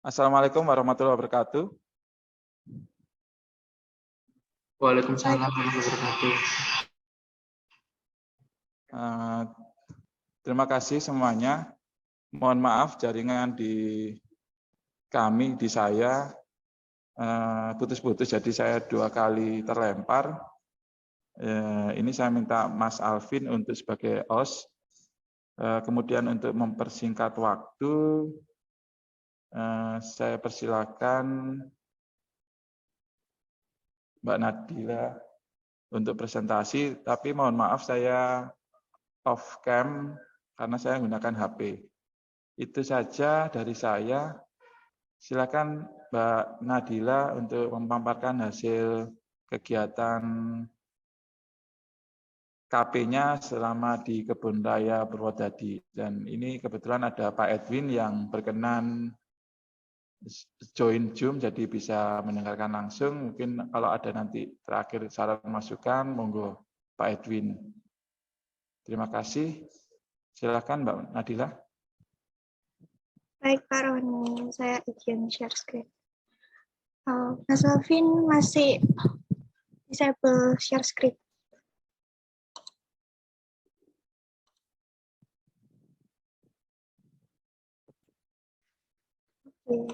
Assalamualaikum warahmatullahi wabarakatuh. Waalaikumsalam warahmatullahi wabarakatuh. Terima kasih semuanya. Mohon maaf jaringan di saya putus-putus, jadi saya 2 kali terlempar. Ini saya minta Mas Alvin untuk sebagai host. Kemudian untuk mempersingkat waktu, saya persilakan Mbak Nadila untuk presentasi, tapi mohon maaf saya off cam karena saya menggunakan HP. Itu saja dari saya. Silakan Mbak Nadila untuk memaparkan hasil kegiatan KP-nya selama di Kebun Raya Purwodadi. Dan ini kebetulan ada Pak Edwin yang berkenan join Zoom, jadi bisa mendengarkan langsung. Mungkin kalau ada nanti terakhir saran masukan, monggo Pak Edwin. Terima kasih. Silakan Mbak Nadila. Baik Pak Roni, saya izin share screen. Mas Alvin masih disable share screen. Oke.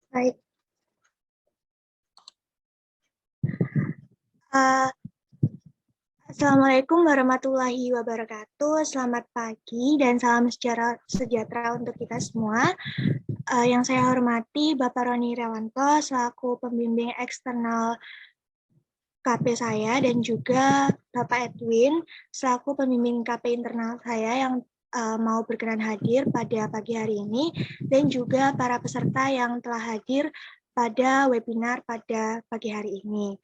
Baik. Assalamualaikum warahmatullahi wabarakatuh. Selamat pagi dan salam sejahtera untuk kita semua. Yang saya hormati Bapak Roni Irawanto selaku pembimbing eksternal KP saya dan juga Bapak Edwin selaku pembimbing KP internal saya yang mau berkenan hadir pada pagi hari ini, dan juga para peserta yang telah hadir pada webinar pada pagi hari ini.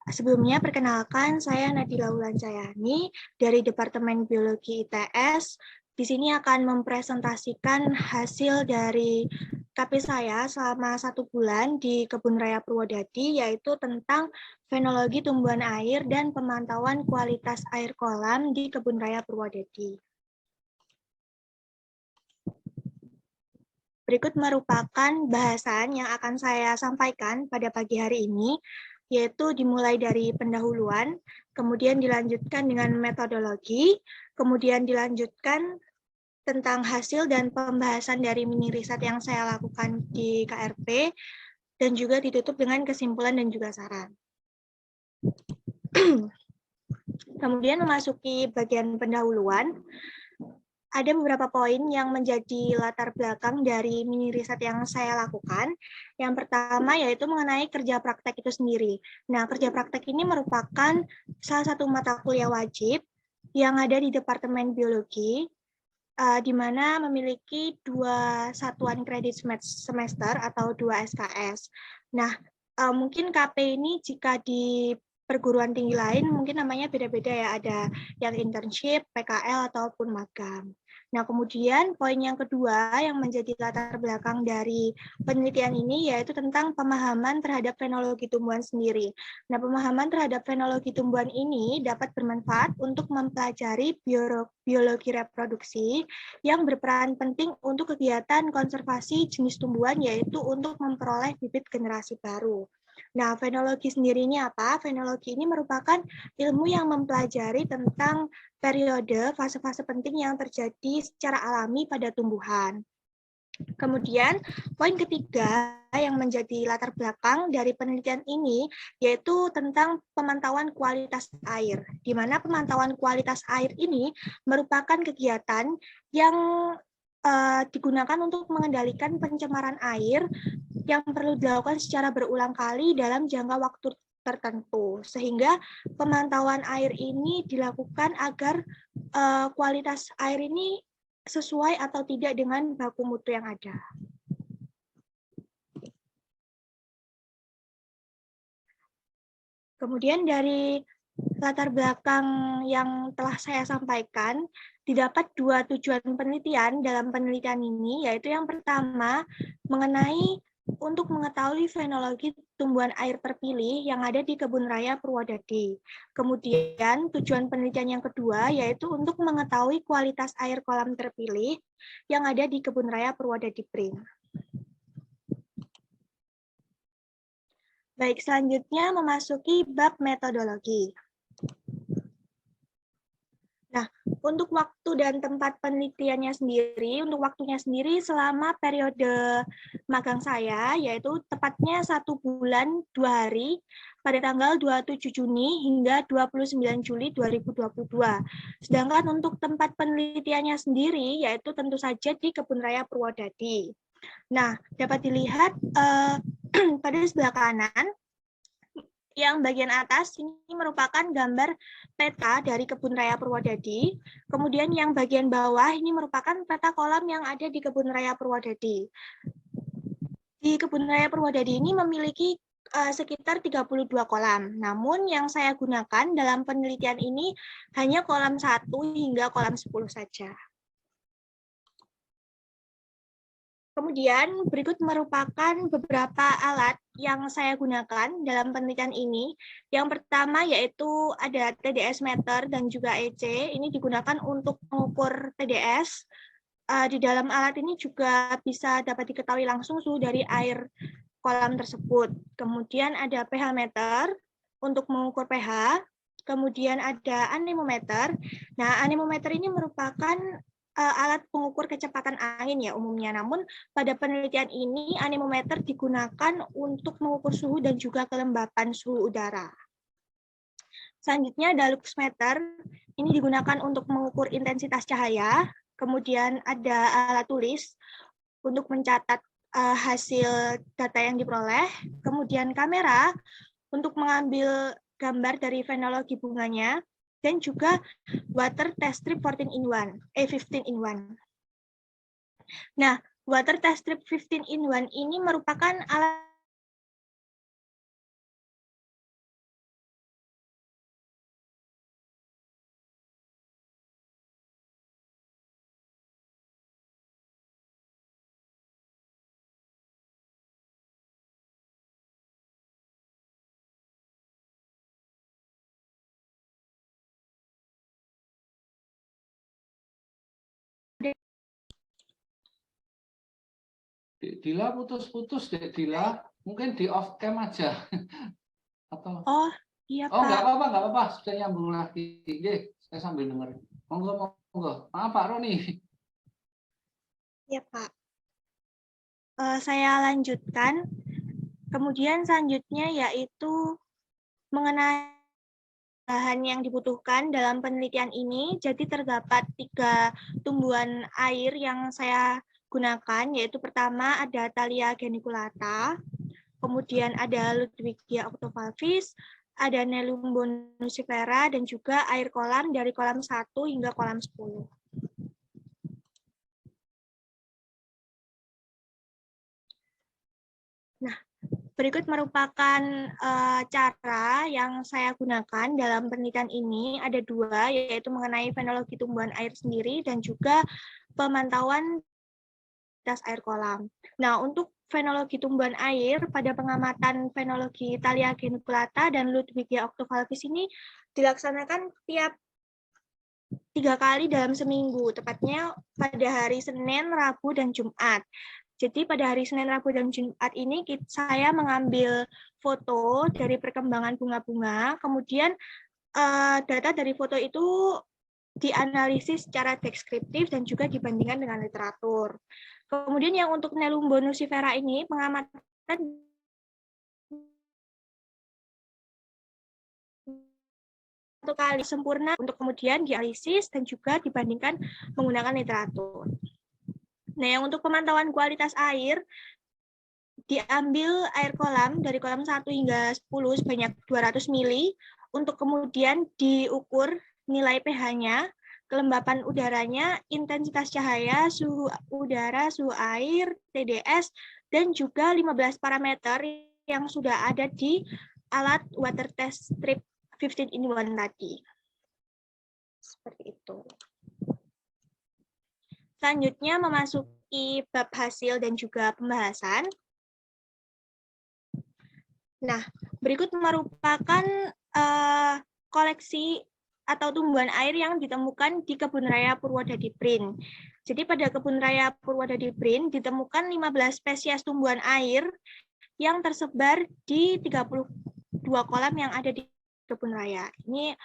Sebelumnya perkenalkan, saya Nadila Ulancayani dari Departemen Biologi ITS. Di sini akan mempresentasikan hasil dari KP saya selama 1 bulan di Kebun Raya Purwodadi, yaitu tentang fenologi tumbuhan air dan pemantauan kualitas air kolam di Kebun Raya Purwodadi. Berikut merupakan bahasan yang akan saya sampaikan pada pagi hari ini, yaitu dimulai dari pendahuluan, kemudian dilanjutkan dengan metodologi, kemudian dilanjutkan tentang hasil dan pembahasan dari mini riset yang saya lakukan di KRP, dan juga ditutup dengan kesimpulan dan juga saran. Kemudian memasuki bagian pendahuluan, ada beberapa poin yang menjadi latar belakang dari mini riset yang saya lakukan. Yang pertama yaitu mengenai kerja praktek itu sendiri. Nah, kerja praktek ini merupakan salah satu mata kuliah wajib yang ada di Departemen Biologi, di mana memiliki 2 satuan kredit semester atau 2 SKS. Nah, mungkin KP ini jika di perguruan tinggi lain mungkin namanya beda-beda ya, ada yang internship, PKL, ataupun magang. Nah, kemudian poin yang kedua yang menjadi latar belakang dari penelitian ini yaitu tentang pemahaman terhadap fenologi tumbuhan sendiri. Nah, pemahaman terhadap fenologi tumbuhan ini dapat bermanfaat untuk mempelajari biologi reproduksi yang berperan penting untuk kegiatan konservasi jenis tumbuhan, yaitu untuk memperoleh bibit generasi baru. Nah, fenologi sendiri ini apa? Fenologi ini merupakan ilmu yang mempelajari tentang periode fase-fase penting yang terjadi secara alami pada tumbuhan. Kemudian, poin ketiga yang menjadi latar belakang dari penelitian ini yaitu tentang pemantauan kualitas air, di mana pemantauan kualitas air ini merupakan kegiatan yang digunakan untuk mengendalikan pencemaran air yang perlu dilakukan secara berulang kali dalam jangka waktu tertentu, sehingga pemantauan air ini dilakukan agar kualitas air ini sesuai atau tidak dengan baku mutu yang ada. Kemudian dari latar belakang yang telah saya sampaikan, didapat 2 tujuan penelitian dalam penelitian ini, yaitu yang pertama mengenai untuk mengetahui fenologi tumbuhan air terpilih yang ada di Kebun Raya Purwodadi. Kemudian tujuan penelitian yang kedua yaitu untuk mengetahui kualitas air kolam terpilih yang ada di Kebun Raya Purwodadi Pring. Baik, selanjutnya memasuki bab metodologi. Nah, untuk waktu dan tempat penelitiannya sendiri, untuk waktunya sendiri selama periode magang saya, yaitu tepatnya 1 bulan 2 hari, pada tanggal 27 Juni hingga 29 Juli 2022. Sedangkan untuk tempat penelitiannya sendiri, yaitu tentu saja di Kebun Raya Purwodadi. Nah, dapat dilihat pada sebelah kanan, yang bagian atas ini merupakan gambar peta dari Kebun Raya Purwodadi. Kemudian yang bagian bawah ini merupakan peta kolam yang ada di Kebun Raya Purwodadi. Di Kebun Raya Purwodadi ini memiliki sekitar 32 kolam. Namun yang saya gunakan dalam penelitian ini hanya kolam 1 hingga kolam 10 saja. Kemudian berikut merupakan beberapa alat yang saya gunakan dalam penelitian ini. Yang pertama yaitu ada TDS meter dan juga EC. Ini digunakan untuk mengukur TDS. Di dalam alat ini juga bisa dapat diketahui langsung suhu dari air kolam tersebut. Kemudian ada pH meter untuk mengukur pH. Kemudian ada anemometer. Nah, anemometer ini merupakan alat pengukur kecepatan angin ya umumnya. Namun pada penelitian ini anemometer digunakan untuk mengukur suhu dan juga kelembapan suhu udara. Selanjutnya ada luxmeter. Ini digunakan untuk mengukur intensitas cahaya. Kemudian ada alat tulis untuk mencatat hasil data yang diperoleh. Kemudian kamera untuk mengambil gambar dari fenologi bunganya. Dan juga water test strip 15 in 1. Nah, water test strip 15 in 1 ini merupakan alat Dila putus-putus, Dek Dila. Mungkin di off cam aja. Atau Oh, iya, oh, Pak. nggak apa-apa. Sudah nyambung lagi. Oke, saya sambil dengar. Monggo. Maaf, Pak Roni. Iya, Pak. Saya lanjutkan. Kemudian selanjutnya yaitu mengenai bahan yang dibutuhkan dalam penelitian ini. Jadi terdapat 3 tumbuhan air yang saya gunakan, yaitu pertama ada Thalia geniculata, kemudian ada Ludwigia octovalvis, ada Nelumbo nucifera, dan juga air kolam dari kolam 1 hingga kolam 10. Nah, berikut merupakan cara yang saya gunakan dalam penelitian ini. Ada 2, yaitu mengenai fenologi tumbuhan air sendiri dan juga pemantauan air kolam. Nah, untuk fenologi tumbuhan air, pada pengamatan fenologi Thalia geniculata dan Ludwigia octovalvis ini dilaksanakan tiap 3 kali dalam seminggu, tepatnya pada hari Senin, Rabu, dan Jumat. Jadi pada hari Senin, Rabu, dan Jumat ini saya mengambil foto dari perkembangan bunga-bunga, kemudian data dari foto itu dianalisis secara deskriptif dan juga dibandingkan dengan literatur. Kemudian yang untuk Nelumbo nucifera ini pengamatan satu kali sempurna untuk kemudian dianalisis dan juga dibandingkan menggunakan literatur. Nah, yang untuk pemantauan kualitas air, diambil air kolam dari kolam 1 hingga 10 sebanyak 200 ml untuk kemudian diukur nilai pH-nya, kelembapan udaranya, intensitas cahaya, suhu udara, suhu air, TDS, dan juga 15 parameter yang sudah ada di alat water test strip 15-in-1 tadi. Seperti itu. Selanjutnya memasuki bab hasil dan juga pembahasan. Nah, berikut merupakan koleksi atau tumbuhan air yang ditemukan di Kebun Raya Purwodadi Prin. Jadi pada Kebun Raya Purwodadi Prin ditemukan 15 spesies tumbuhan air yang tersebar di 32 kolam yang ada di Kebun Raya. Ini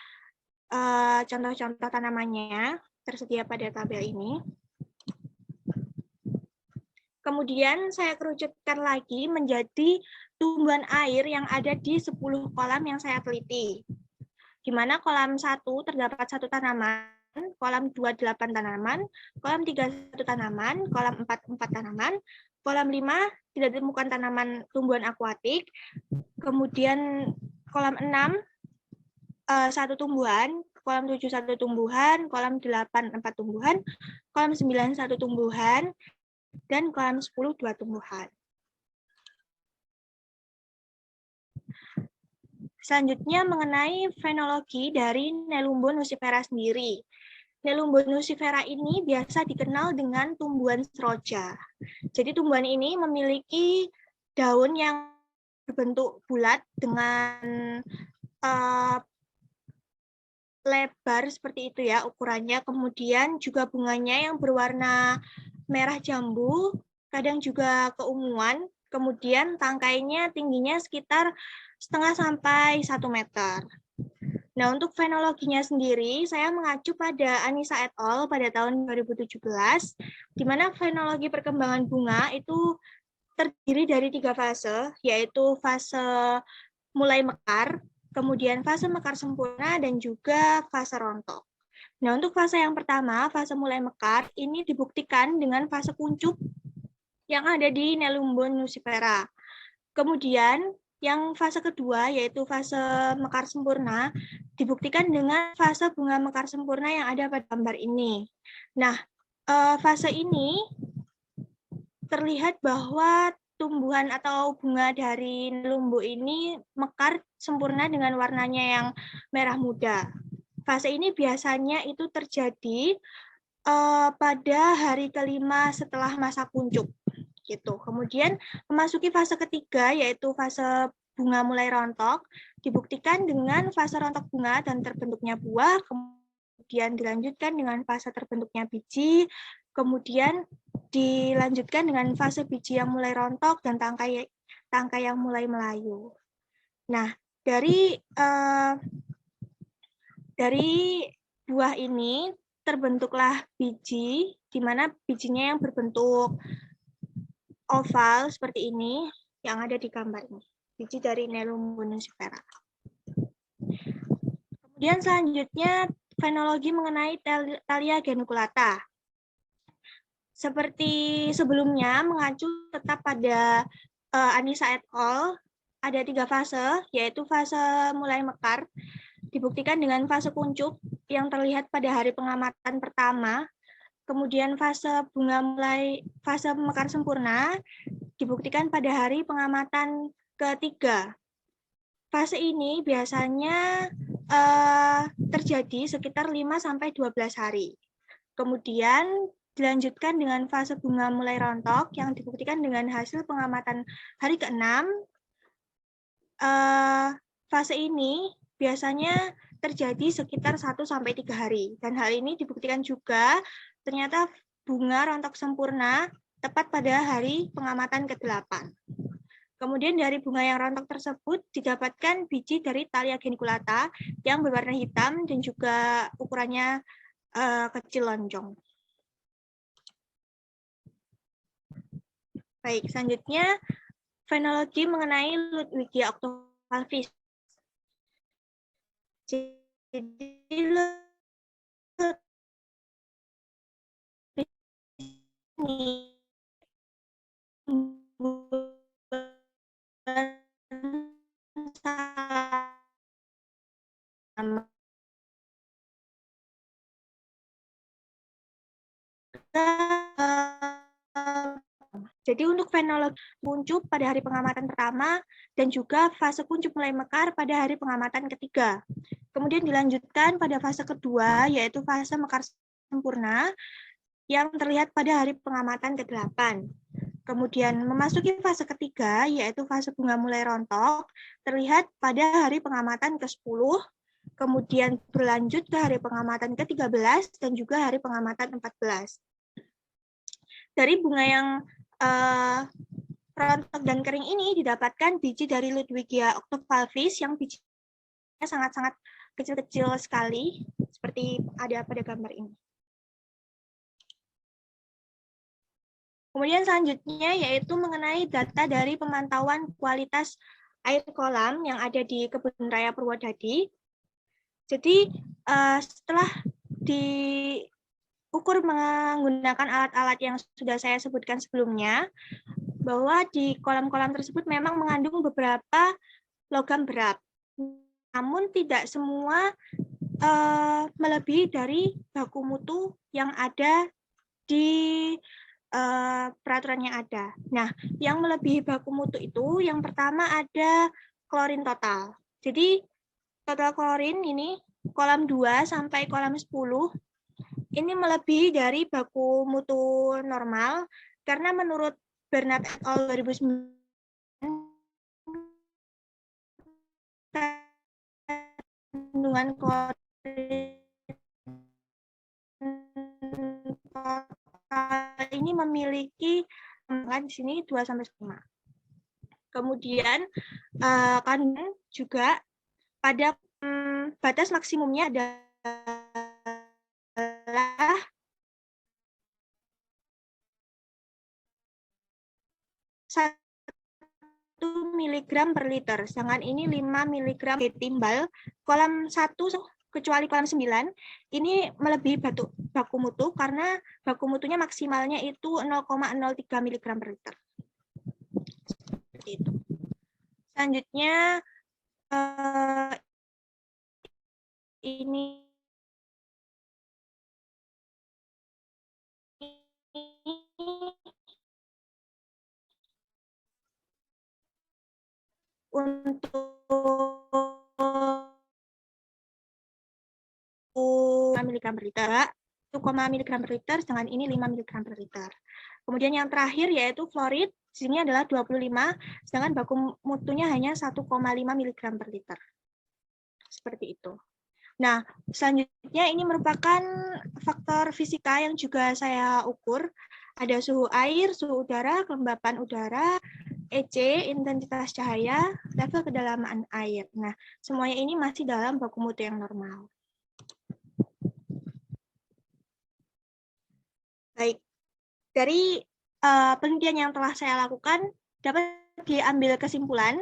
contoh-contoh tanamannya tersedia pada tabel ini. Kemudian saya kerucutkan lagi menjadi tumbuhan air yang ada di 10 kolam yang saya teliti. Di mana kolam 1 terdapat 1 tanaman, kolam 2 8 tanaman, kolam 3 1 tanaman, kolam 4 4 tanaman, kolam 5 tidak ditemukan tanaman tumbuhan akuatik, kemudian kolam 6 1 tumbuhan, kolam 7 1 tumbuhan, kolam 8 4 tumbuhan, kolam 9 1 tumbuhan, dan kolam 10 2 tumbuhan. Selanjutnya mengenai fenologi dari Nelumbo nucifera sendiri. Nelumbo nucifera ini biasa dikenal dengan tumbuhan seroja. Jadi tumbuhan ini memiliki daun yang berbentuk bulat dengan lebar seperti itu ya ukurannya. Kemudian juga bunganya yang berwarna merah jambu, kadang juga keunguan. Kemudian tangkainya tingginya sekitar 0,5 sampai 1 meter. Nah, untuk fenologinya sendiri, saya mengacu pada Anissa et al. Pada tahun 2017, di mana fenologi perkembangan bunga itu terdiri dari 3 fase, yaitu fase mulai mekar, kemudian fase mekar sempurna, dan juga fase rontok. Nah, untuk fase yang pertama, fase mulai mekar, ini dibuktikan dengan fase kuncup yang ada di Nelumbo nucifera. Kemudian, yang fase kedua, yaitu fase mekar sempurna, dibuktikan dengan fase bunga mekar sempurna yang ada pada gambar ini. Nah, fase ini terlihat bahwa tumbuhan atau bunga dari Nelumbo ini mekar sempurna dengan warnanya yang merah muda. Fase ini biasanya itu terjadi pada hari kelima setelah masa kuncup. Gitu. Kemudian memasuki fase ketiga, yaitu fase bunga mulai rontok, dibuktikan dengan fase rontok bunga dan terbentuknya buah, kemudian dilanjutkan dengan fase terbentuknya biji, kemudian dilanjutkan dengan fase biji yang mulai rontok dan tangkai yang mulai melayu. Nah, dari buah ini terbentuklah biji, di mana bijinya yang berbentuk oval seperti ini yang ada di gambar ini. Biji dari Nelumbo nucifera. Kemudian selanjutnya fenologi mengenai Thalia geniculata. Seperti sebelumnya mengacu tetap pada Anissa et al. Ada 3 fase, yaitu fase mulai mekar, dibuktikan dengan fase kuncup yang terlihat pada hari pengamatan pertama, kemudian fase fase mekar sempurna dibuktikan pada hari pengamatan ketiga. Fase ini biasanya terjadi sekitar 5 sampai 12 hari. Kemudian dilanjutkan dengan fase bunga mulai rontok yang dibuktikan dengan hasil pengamatan hari ke-6. Fase ini biasanya terjadi sekitar 1 sampai 3 hari. Dan hal ini dibuktikan juga ternyata bunga rontok sempurna tepat pada hari pengamatan ke-8. Kemudian dari bunga yang rontok tersebut didapatkan biji dari Thalia geniculata yang berwarna hitam dan juga ukurannya kecil lonjong. Baik, selanjutnya fenologi mengenai Ludwigia octovalvis. Jadi ini Jadi untuk fenologi kuncup pada hari pengamatan pertama dan juga fase kuncup mulai mekar pada hari pengamatan ketiga. Kemudian dilanjutkan pada fase kedua, yaitu fase mekar sempurna yang terlihat pada hari pengamatan ke-8. Kemudian memasuki fase ketiga, yaitu fase bunga mulai rontok, terlihat pada hari pengamatan ke-10, kemudian berlanjut ke hari pengamatan ke-13, dan juga hari pengamatan 14. Dari bunga yang rontok dan kering ini didapatkan biji dari Ludwigia octovalvis yang bijinya sangat-sangat kecil-kecil sekali, seperti ada pada gambar ini. Kemudian selanjutnya yaitu mengenai data dari pemantauan kualitas air kolam yang ada di Kebun Raya Purwodadi. Jadi setelah diukur menggunakan alat-alat yang sudah saya sebutkan sebelumnya, bahwa di kolam-kolam tersebut memang mengandung beberapa logam berat. Namun tidak semua melebihi dari baku mutu yang ada di peraturan yang ada. Nah, yang melebihi baku mutu itu yang pertama ada klorin total. Jadi total klorin ini kolam 2 sampai kolam 10 ini melebihi dari baku mutu normal karena menurut Bernard et al. 2009 kandungan klorin ini memiliki di sini 2 sampai 5. Kemudian kandungan juga pada batas maksimumnya adalah 1 mg per liter. Sedangkan ini 5 mg timbal. Kolam 1 kecuali kolam 9 ini melebihi baku mutu karena baku mutunya maksimalnya itu 0,03 mg per liter. Seperti itu. Selanjutnya ini untuk mg per liter, 1 mg per liter, sedangkan ini 5 mg per liter. Kemudian yang terakhir yaitu fluorid, di sini adalah 25, sedangkan baku mutunya hanya 1,5 mg per liter. Seperti itu. Nah, selanjutnya ini merupakan faktor fisika yang juga saya ukur. Ada suhu air, suhu udara, kelembapan udara, EC, intensitas cahaya, level kedalaman air. Nah, semuanya ini masih dalam baku mutu yang normal. Baik, dari penelitian yang telah saya lakukan, dapat diambil kesimpulan.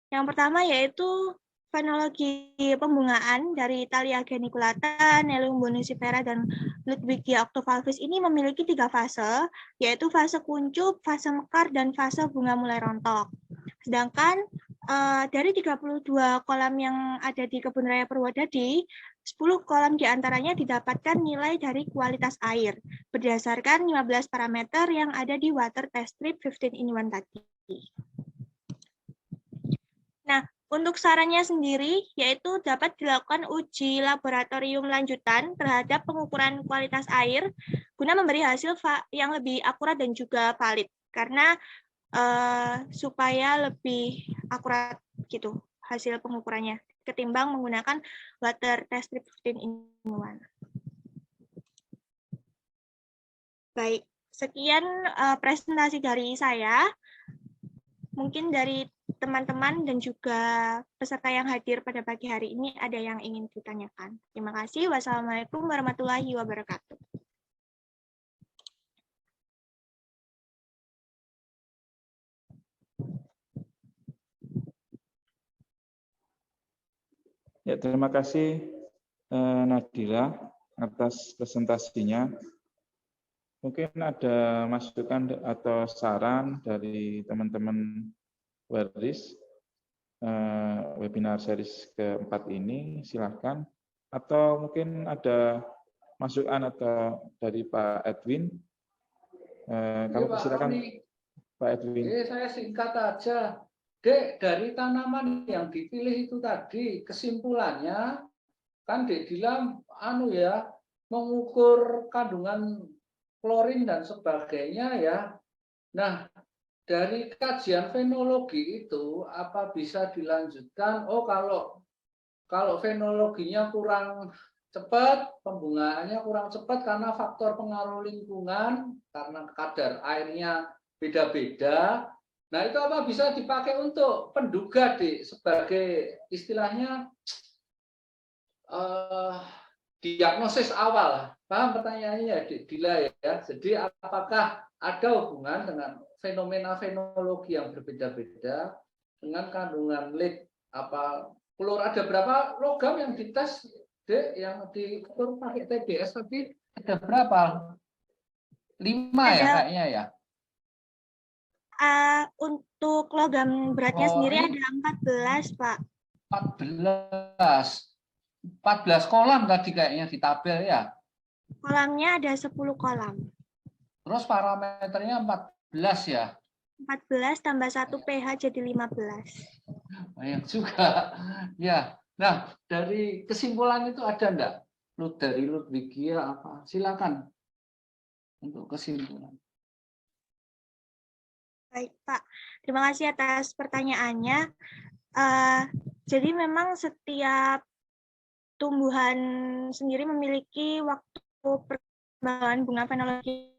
Yang pertama yaitu fenologi pembungaan dari Thalia geniculata, Nellium bonicifera, dan Ludwigia octovalvis ini memiliki 3 fase, yaitu fase kuncup, fase mekar, dan fase bunga mulai rontok. Sedangkan dari 32 kolam yang ada di Kebun Raya Purwodadi, 10 kolam diantaranya didapatkan nilai dari kualitas air, berdasarkan 15 parameter yang ada di water test strip 15-in-1 tadi. Nah, untuk sarannya sendiri, yaitu dapat dilakukan uji laboratorium lanjutan terhadap pengukuran kualitas air guna memberi hasil yang lebih akurat dan juga valid. Karena supaya lebih akurat gitu hasil pengukurannya ketimbang menggunakan water test strip 15-in-1. Baik, sekian presentasi dari saya. Mungkin dari teman-teman dan juga peserta yang hadir pada pagi hari ini ada yang ingin ditanyakan. Terima kasih. Wassalamualaikum warahmatullahi wabarakatuh. Ya, terima kasih Nadira atas presentasinya. Mungkin ada masukan atau saran dari teman-teman Waris webinar series keempat ini, silahkan. Atau mungkin ada masukan atau dari Pak Edwin Kamu Pak silakan Roni. Pak Edwin. Saya singkat aja. Dek, dari tanaman yang dipilih itu tadi, kesimpulannya kan Dek Dila mengukur kandungan klorin dan sebagainya ya. Nah, dari kajian fenologi itu apa bisa dilanjutkan? Oh, kalau fenologinya kurang cepat, pembungaannya kurang cepat karena faktor pengaruh lingkungan, karena kadar airnya beda-beda. Nah, itu apa bisa dipakai untuk penduga sebagai istilahnya diagnosis awal. Paham pertanyaannya, Dila ya? Jadi apakah ada hubungan dengan fenomena fenologi yang berbeda-beda dengan kandungan lead klor? Ada berapa logam yang dites, Dek, yang diukur pakai TDS tapi ada berapa? 5 ya kayaknya ya. Untuk logam beratnya sendiri ada 14, Pak. 14 kolam tadi kayaknya di tabel ya. Kolamnya ada 10 kolam. Terus parameternya 14 ya. 14 tambah 1 pH jadi 15. Banyak juga. Ya. Nah, dari kesimpulan itu ada enggak? Dari Ludwigia apa? Silakan untuk kesimpulan. Baik, Pak. Terima kasih atas pertanyaannya. Jadi memang setiap tumbuhan sendiri memiliki waktu perkembangan bunga fenologi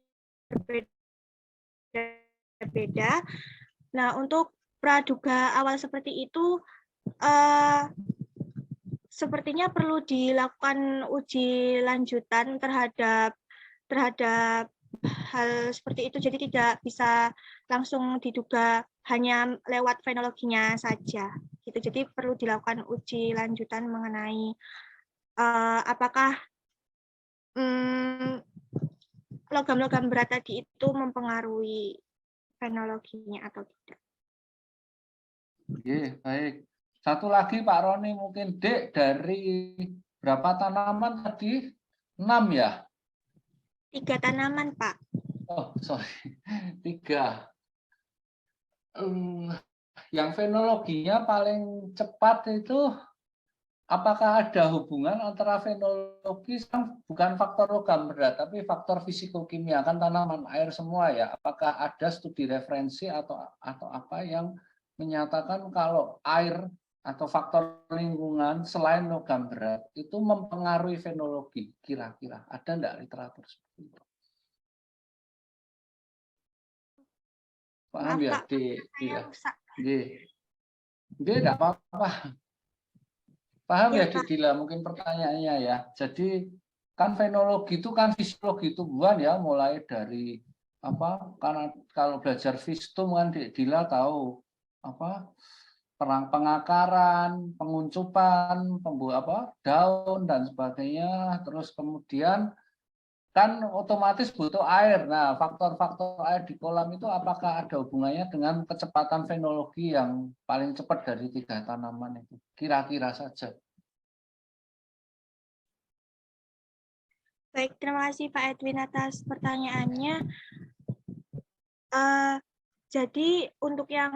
berbeda. Nah, untuk praduga awal seperti itu, sepertinya perlu dilakukan uji lanjutan terhadap hal seperti itu. Jadi tidak bisa langsung diduga hanya lewat fenologinya saja. Gitu. Jadi perlu dilakukan uji lanjutan mengenai apakah logam-logam berat tadi itu mempengaruhi fenologinya atau tidak. Oke, baik. Satu lagi Pak Roni, mungkin Dek, dari berapa tanaman tadi? 6 ya? 3 tanaman, Pak. Oh, sorry. 3. Yang fenologinya paling cepat itu, apakah ada hubungan antara fenologi, bukan faktor logam berat, tapi faktor fisikokimia, kan tanaman air semua ya? Apakah ada studi referensi atau apa yang menyatakan kalau air atau faktor lingkungan selain logam berat itu mempengaruhi fenologi? Kira-kira ada enggak literatur seperti itu? Paham ya, enggak apa-apa. Paham ya, Dik Dila, mungkin pertanyaannya ya. Jadi kan fenologi itu kan fisiologi tumbuhan ya, mulai dari karena kalau belajar fistum kan Dik Dila tahu perang pengakaran, penguncupan, daun dan sebagainya. Terus kemudian kan otomatis butuh air. Nah, faktor-faktor air di kolam itu apakah ada hubungannya dengan kecepatan fenologi yang paling cepat dari 3 tanaman itu? Kira-kira saja. Baik, terima kasih Pak Edwin atas pertanyaannya. Jadi untuk yang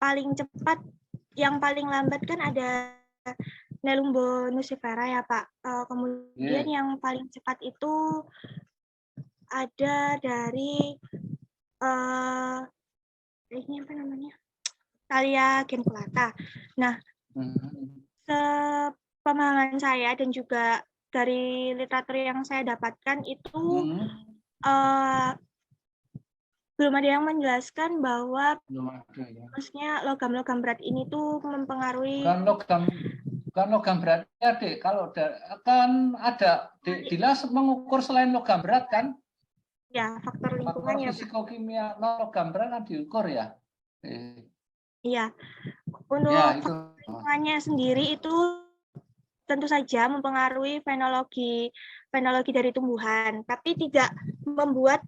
paling cepat, yang paling lambat kan ada Nelumbo nucifera ya Pak. Kemudian yang paling cepat itu ada dari ini apa namanya? Thalia genculata. Nah, sepemahaman saya dan juga dari literatur yang saya dapatkan itu belum ada yang menjelaskan bahwa maksudnya logam-logam berat ini tuh mempengaruhi. Bukan logam beratnya, Dek. Kalau kan ada Dila mengukur selain logam berat kan? Ya, faktor lingkungannya. Faktor fisikokimia logam berat kan diukur ya? Iya. Untuk faktor lingkungannya sendiri itu tentu saja mempengaruhi fenologi dari tumbuhan, tapi tidak membuat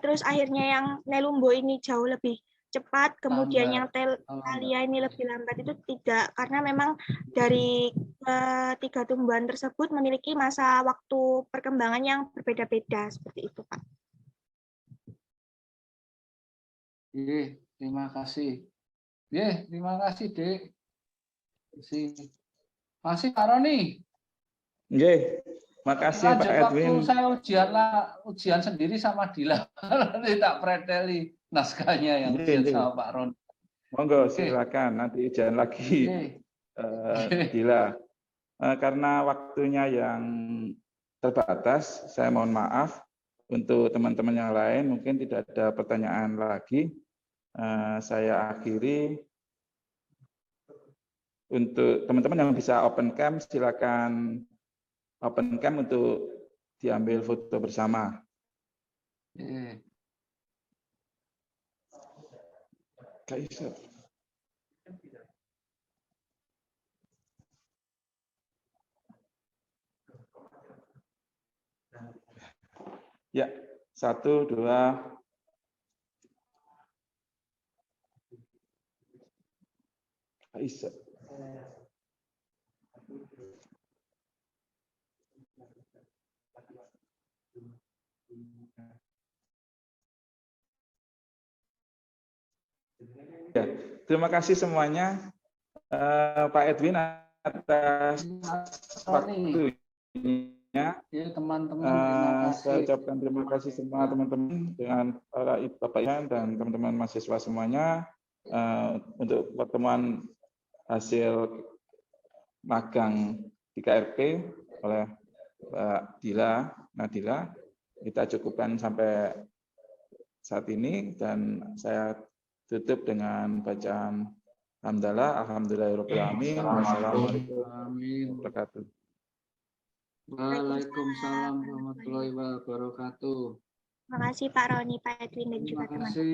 terus akhirnya yang Nelumbo ini jauh lebih cepat, kemudian yang lambat. Thalia ini lebih lambat itu tidak, karena memang dari tiga tumbuhan tersebut memiliki masa waktu perkembangan yang berbeda-beda seperti itu, Pak. Terima kasih. Terima kasih, Dek. Masih Pak Roni. Nggih, makasih Pak Lanjut waktu Edwin. saya ujian sendiri sama Dila. Nanti tak preteli naskahnya yang ujian sama Pak Roni. Monggo silakan nanti ujian lagi. Dila. Karena waktunya yang terbatas, saya mohon maaf untuk teman-teman yang lain mungkin tidak ada pertanyaan lagi. Saya akhiri. Untuk teman-teman yang bisa open cam, silakan open cam untuk diambil foto bersama. Ya, 1, 2. Bisa. Ya, terima kasih semuanya, Pak Edwin atas waktunya. Teman-teman, saya ucapkan terima kasih semua teman-teman dengan para Bapak Ibu dan teman-teman mahasiswa semuanya untuk pertemuan hasil magang di KRP oleh Mbak Nadila. Kita cukupkan sampai saat ini dan saya tutup dengan bacaan hamdalah, alhamdulillahirabbil alamin. Wassalamualaikum warahmatullahi wabarakatuh. Waalaikumsalam warahmatullahi wabarakatuh. Terima kasih Pak Roni, Pak Edwin, dan juga teman-teman.